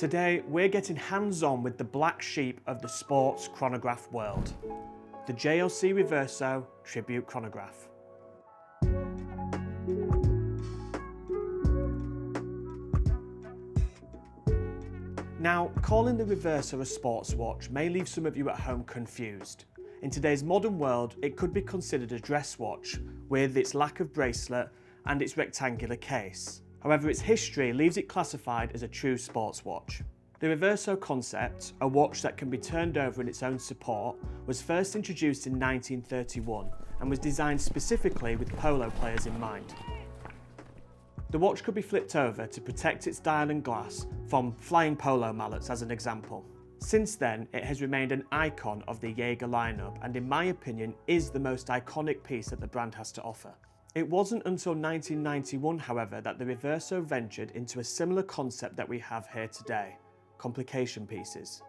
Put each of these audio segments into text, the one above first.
Today, we're getting hands-on with the black sheep of the sports chronograph world, the JLC Reverso Tribute Chronograph. Now, calling the Reverso a sports watch may leave some of you at home confused. In today's modern world, it could be considered a dress watch with its lack of bracelet and its rectangular case. However, its history leaves it classified as a true sports watch. The Reverso concept, a watch that can be turned over in its own support, was first introduced in 1931 and was designed specifically with polo players in mind. The watch could be flipped over to protect its dial and glass from flying polo mallets as an example. Since then, it has remained an icon of the Jaeger lineup and in my opinion is the most iconic piece that the brand has to offer. It wasn't until 1991, however, that the Reverso ventured into a similar concept that we have here today, complication pieces.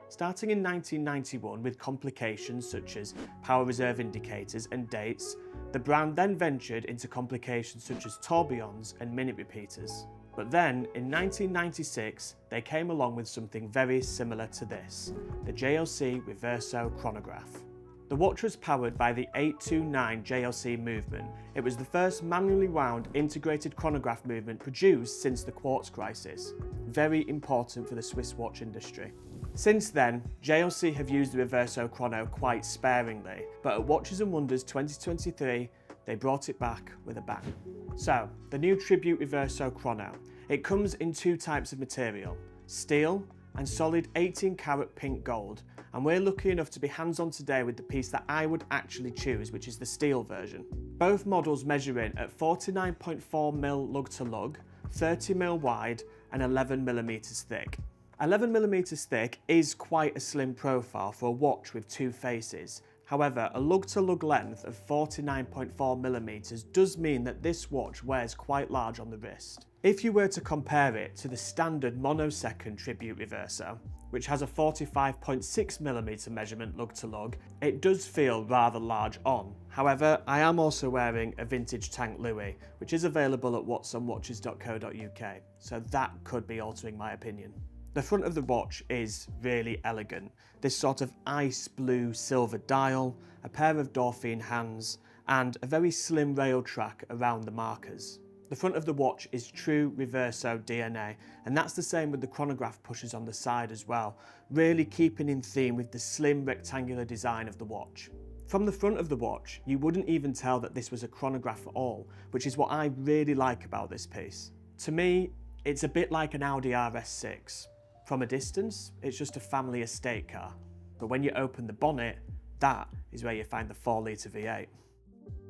Starting in 1991 with complications such as power reserve indicators and dates, the brand then ventured into complications such as tourbillons and minute repeaters. But then, in 1996, they came along with something very similar to this, the JLC Reverso Chronograph. The watch was powered by the 829 JLC movement. It was the first manually wound integrated chronograph movement produced since the quartz crisis. Very important for the Swiss watch industry. Since then, JLC have used the Reverso Chrono quite sparingly, but at Watches and Wonders 2023, they brought it back with a bang. So, the new Tribute Reverso Chrono. It comes in two types of material, steel and solid 18 karat pink gold, and we're lucky enough to be hands-on today with the piece that I would actually choose, which is the steel version. Both models measure in at 49.4mm lug to lug, 30mm wide and 11mm thick. 11mm thick is quite a slim profile for a watch with two faces. However, a lug-to-lug length of 49.4mm does mean that this watch wears quite large on the wrist. If you were to compare it to the standard monosecond Tribute Reverso, which has a 45.6mm measurement lug-to-lug, it does feel rather large on. However, I am also wearing a vintage Tank Louis, which is available at whatsonwatches.co.uk, so that could be altering my opinion. The front of the watch is really elegant. This sort of ice blue silver dial, a pair of Dauphine hands, and a very slim rail track around the markers. The front of the watch is true Reverso DNA, and that's the same with the chronograph pushers on the side as well, really keeping in theme with the slim rectangular design of the watch. From the front of the watch, you wouldn't even tell that this was a chronograph at all, which is what I really like about this piece. To me, it's a bit like an Audi RS6. From a distance, it's just a family estate car. But when you open the bonnet, that is where you find the 4-litre V8.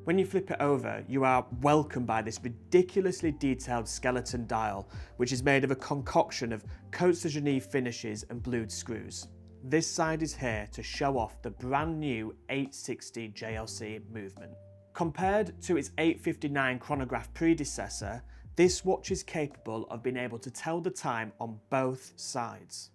When you flip it over, you are welcomed by this ridiculously detailed skeleton dial, which is made of a concoction of Côte de Genève finishes and blued screws. This side is here to show off the brand new 860 JLC movement. Compared to its 859 chronograph predecessor, this watch is capable of being able to tell the time on both sides.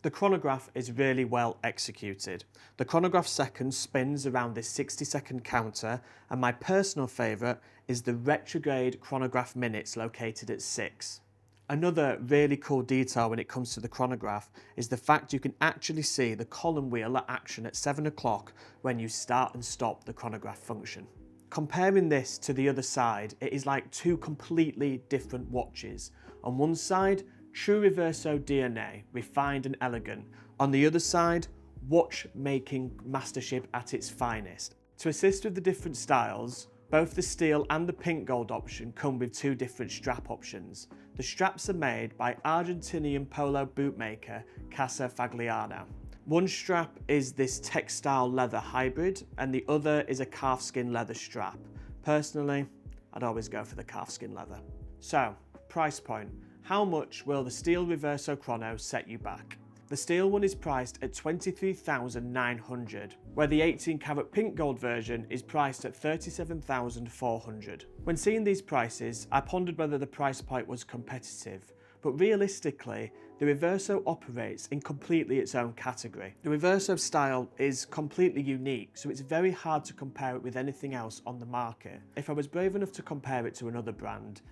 The chronograph is really well executed. The chronograph second spins around this 60-second counter, and my personal favourite is the retrograde chronograph minutes located at 6. Another really cool detail when it comes to the chronograph is the fact you can actually see the column wheel at action at 7 o'clock when you start and stop the chronograph function. Comparing this to the other side, it is like two completely different watches. On one side, true Reverso DNA, refined and elegant. On the other side, watchmaking mastership at its finest. To assist with the different styles, both the steel and the pink gold option come with two different strap options. The straps are made by Argentinian polo bootmaker Casa Fagliano. One strap is this textile leather hybrid and the other is a calfskin leather strap. Personally, I'd always go for the calfskin leather. So, price point. How much will the steel Reverso Chrono set you back? The steel one is priced at $23,900, where the 18 karat pink gold version is priced at $37,400. When seeing these prices, I pondered whether the price point was competitive, but realistically, the Reverso operates in completely its own category. The Reverso style is completely unique, so it's very hard to compare it with anything else on the market. If I was brave enough to compare it to another brand,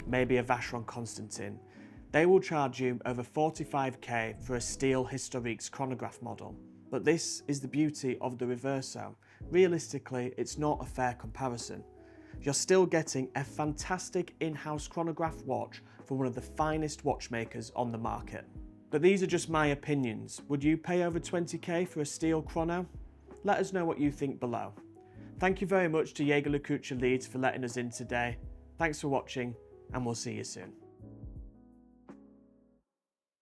maybe a Vacheron Constantin, They will charge you over 45k for a steel Historiques chronograph model. But this is the beauty of the Reverso. Realistically, it's not a fair comparison. You're still getting a fantastic in-house chronograph watch from one of the finest watchmakers on the market. But these are just my opinions. Would you pay over 20k for a steel chrono? Let us know what you think below. Thank you very much to Jaeger-LeCoultre Leeds for letting us in today. Thanks for watching, and we'll see you soon.